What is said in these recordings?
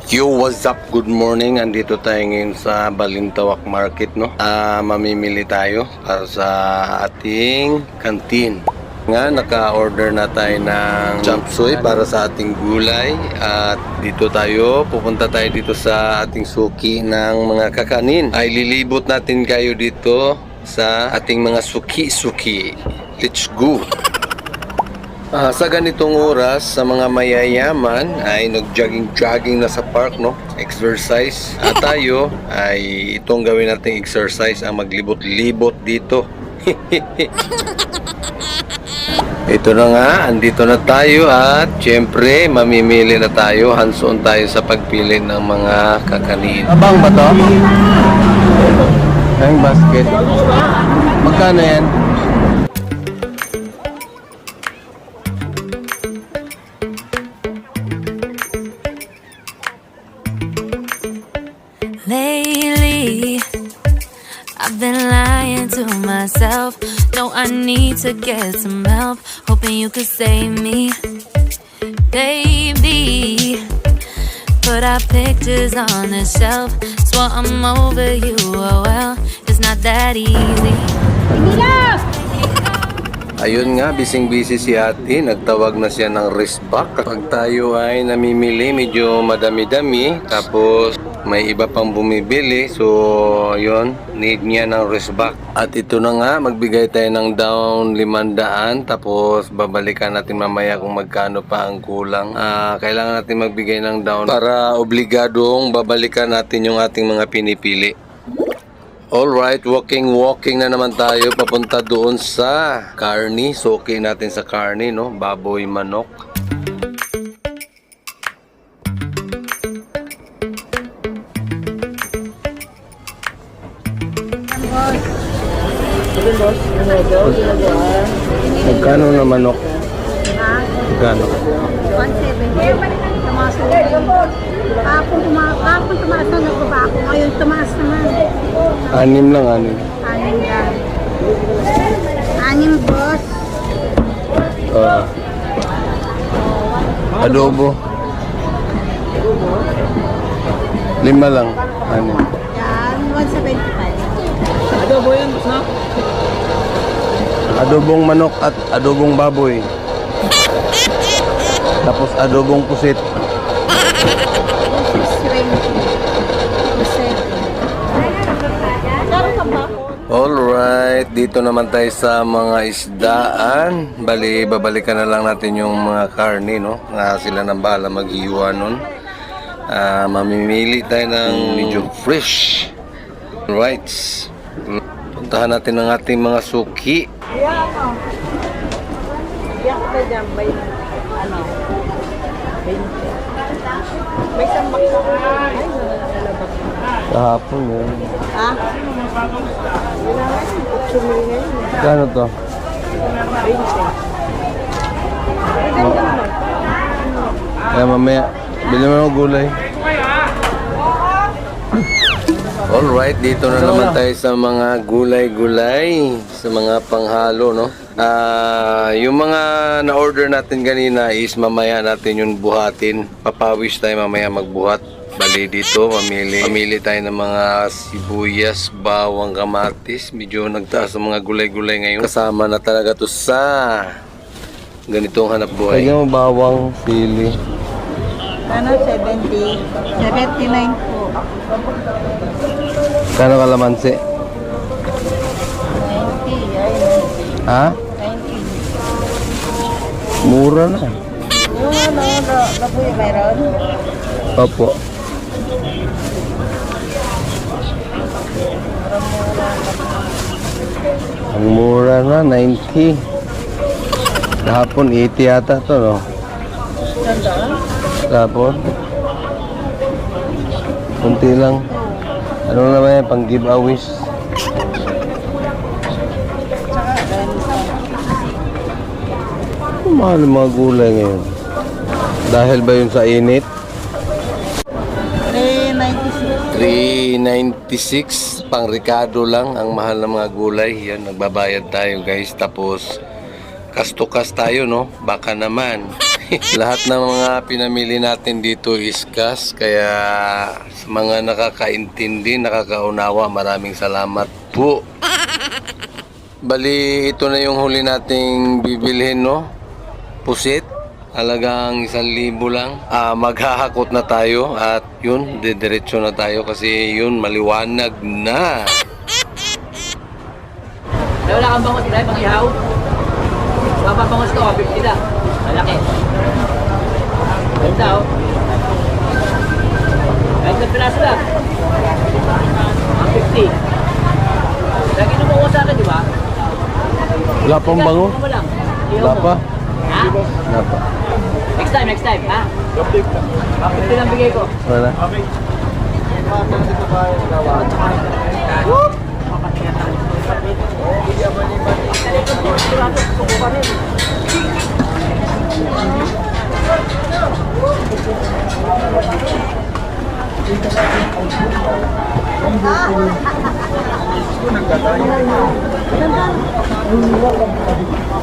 Yo, what's up? Good morning. Andito tayo ngayon sa Balintawak Market, no? Mamimili tayo para sa ating kantin. Nga, naka-order na tayo ng chop suey para sa ating gulay. At dito tayo, pupunta tayo dito sa ating suki ng mga kakanin. Ay lilibot natin kayo dito sa ating mga suki-suki. Let's go! Sa ganitong oras, sa mga mayayaman ay nag-jogging na sa park, no? Exercise. At tayo ay itong gawin nating exercise, ang maglibot-libot dito. Ito na nga, andito na tayo at syempre mamimili na tayo, hands-on tayo sa pagpili ng mga kakanin. Abang ba to? Ang basket. Magkano yan? Lately, I've been lying to myself. No, I need to get some help. Hoping you could save me, baby. Put our pictures on the shelf. Swore I'm over you, oh well, it's not that easy. Ayun nga, bising-busy si ate. Nagtawag na siya ng wristback. Kapag tayo ay namimili, medyo madami-dami. Tapos may iba pang bumibili. So, yun, need niya ng wristback. At ito na nga, magbigay tayo ng down 500. Tapos babalikan natin mamaya kung magkano pa ang kulang. Kailangan natin magbigay ng down para obligadong babalikan natin yung ating mga pinipili. Alright, walking na naman tayo papunta doon sa karni. Suki natin sa karni, no? Baboy, manok. Magkano na manok? Magkano? 170. Kapon tumaas na nagbaba ako. Ngayon tumaas naman. 6 lang, 6. 6 lang. 6, boss. Adobo. 5 lang, 6. Yan, 175. Adobo yun, boss, no? Adobong manok at adobong baboy. Tapos adobong pusit. 620. Alright, dito naman tayo sa mga isdaan. Bali, babalikan na lang natin yung mga karne, no? Sila nang bahala maghiwa nun. Mamimili tayo ng medyo fresh. Alright. Puntahan natin ang ating mga suki. Yan ka dyan, may ano, 20. May sambak sa Kahapon yun. Ha? Kano to? 20. Kaya mamaya, bili mo ng gulay. Alright, dito na naman tayo sa mga gulay-gulay, sa mga panghalo, no? Yung mga na-order natin kanina is mamaya natin yung buhatin. Papawis tayo mamaya magbuhat. Bali dito, mamili tayo ng mga sibuyas, bawang, kamatis. Medyo nagtaas ang mga gulay-gulay ngayon. Kasama na talaga to sa ganitong hanap buhay. Kaya mo bawang, sili. Ano, 70. 79 po. Kano kalamansi? 90. Ay, Ha? 90. Mura na. Yung ano, na po yung mayroon? Opo. Ang mura na, 90. Kahapon, 80 yata to, no? Sandaan? Kahapon. Kunti lang. Ano naman yan, pang giveaways. Mahal ang mga gulay ngayon. Dahil ba yun sa init? 396. 396 pang Ricardo lang ang mahal ng mga gulay. Yan, nagbabayad tayo guys. Tapos kas to kas tayo, no? Baka naman Lahat ng mga pinamili natin dito is cash, kaya sa mga nakakaintindi, nakakaunawa, maraming salamat po. Bali, ito na yung huli nating bibilhin, no? Pusit. Halagang 1,000 lang. Maghahakot na tayo at yun, didiretso na tayo kasi yun, maliwanag na. Wala kang bangos, Bray, pang ihaw. Papapangos ko, 50 lang. Malaki. Ganda, oh. Kahit na piraso lang. 150. Lagi numuha sa akin, di ba? Wala pang bango? Ihaw mo lang. Ihaw Wala mo. pa? Ha? Wala pa. Next time, ha? 150 lang bigay ko. Wala.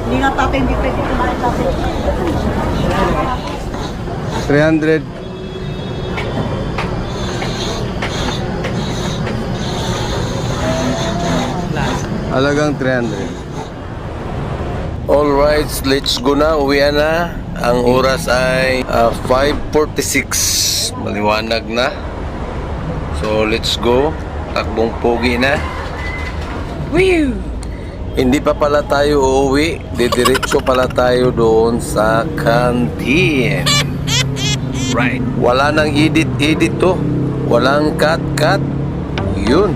Hindi nga tatay, hindi pwede kumain tatay. 300. Halagang 300. Alright, let's go na. Uwi na. Ang oras ay 5:46. Maliwanag na. So, let's go. Takbong pogi na. Woo! Hindi pa pala tayo uuwi. Didiretso pala tayo doon sa canteen. Right. Wala nang edit-edit to. Walang cut-cut. Yun.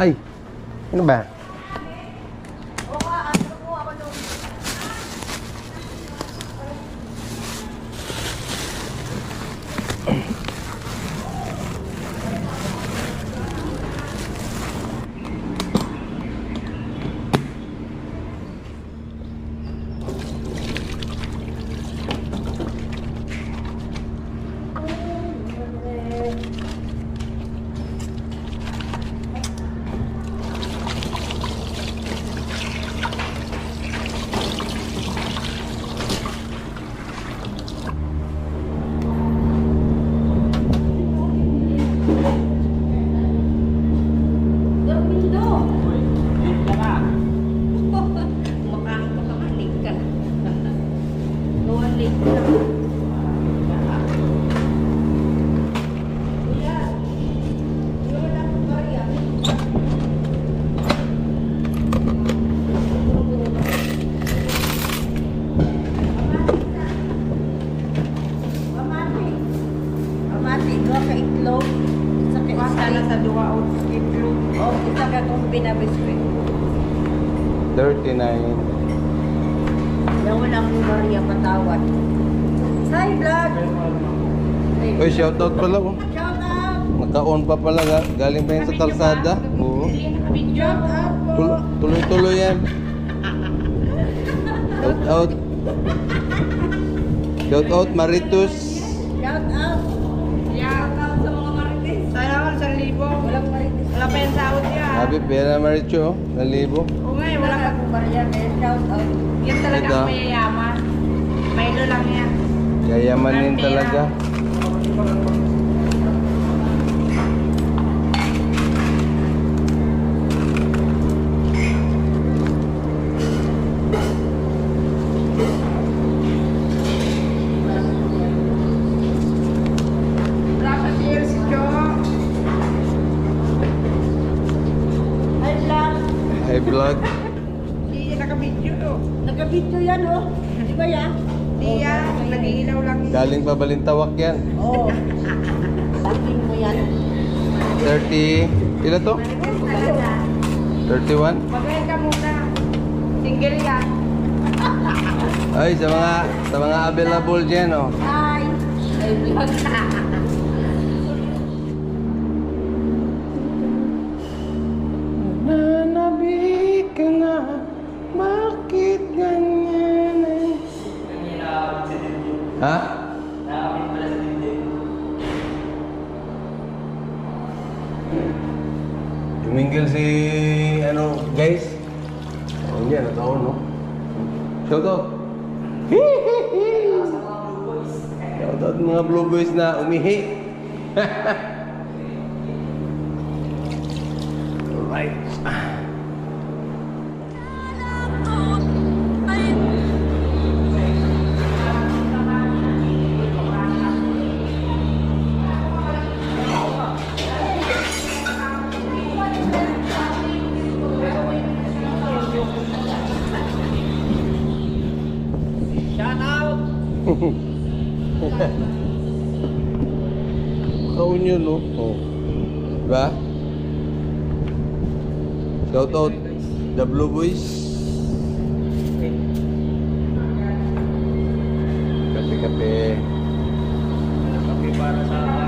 Ay, ano ba? Amati, dua ka itlog. Isa ka Sana sa duwa o itlog. O, isa ka kung binabiskwit. 39. Yung walang Maria patawad. Hi, vlog! Uy, shoutout pala oh. Shout out! Naka-on pa pala, galing pa yan sa kalsada. Oo. Shout out po! Tuloy-tuloy yan. Shout out. Shout out Maritus. Shout out! Shout out sa mga marites. Sana ako sa libo. Walang marites. Wala pa yung sahod niya. Sabi, pera Maricho, 1,000. Oo nga, wala pa. Akong Maria, may shout out. Yan talaga Ito. ang mayayaman. Maylo lang yan. Yayamanin Pera. talaga. Rasa cheers, Jo. Hi, vlog! Hi vlog. Hindi naka-video to. Nagka-video yan, oh. Di ba yan? Hindi yan. Nag-iilaw lang yan. Galing pa Balintawak yan. Oo. Laking mo yan. 30. Ilan to? Talaga. 31? Magayon ka muna. Single yan. Ay, sa mga available dyan, oh. Hi! Ay, vlog na. Nanabig ka na, bakit ganyan eh? Ha? Tumingil si, ano, guys? Oh, yan, nataon, no? Shout out! Shout out mga Blue Boys na umihi! Alright. Shout out. Kaon yun, no? Oh. Diba? Shout out the Blue Boys. Kape-kape. Kape para sa